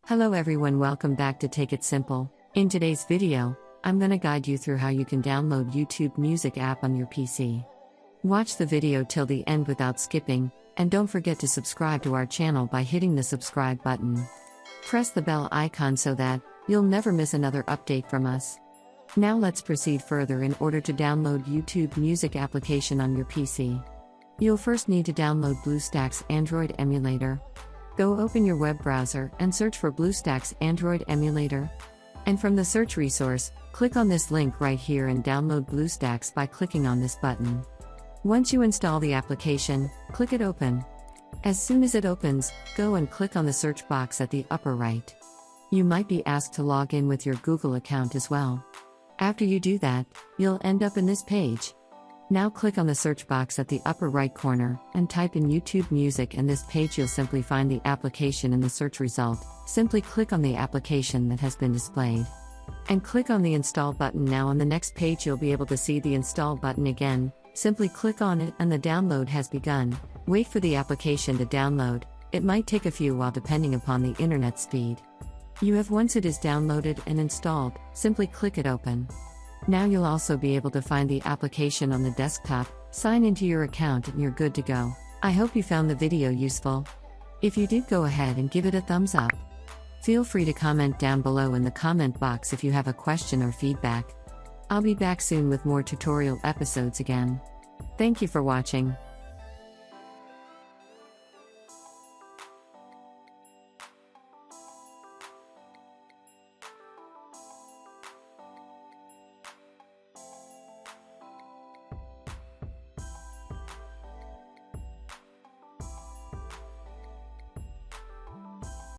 Hello everyone, welcome back to Take It Simple. In today's video, I'm gonna guide you through how you can download YouTube Music app on your PC. Watch the video till the end without skipping, and don't forget to subscribe to our channel by hitting the subscribe button. Press the bell icon so that you'll never miss another update from us. Now let's proceed further. In order to download YouTube Music application on your PC, you'll first need to download BlueStacks Android emulator. Go open your web browser and search for BlueStacks Android emulator. And from the search resource, click on this link right here and download BlueStacks by clicking on this button. Once you install the application, click it open. As soon as it opens, go and click on the search box at the upper right. You might be asked to log in with your Google account as well. After you do that, you'll end up in this page. Now click on the search box at the upper right corner and type in YouTube Music, and this page you'll simply find the application in the search result. Simply click on the application that has been displayed and click on the install button. Now on the next page you'll be able to see the install button again. Simply click on it and the download has begun. Wait for the application to download. It might take a few while depending upon the internet speed. Once it is downloaded and installed, simply click it open. Now you'll also be able to find the application on the desktop, sign into your account, and you're good to go. I hope you found the video useful. If you did, go ahead and give it a thumbs up. Feel free to comment down below in the comment box if you have a question or feedback. I'll be back soon with more tutorial episodes again. Thank you for watching.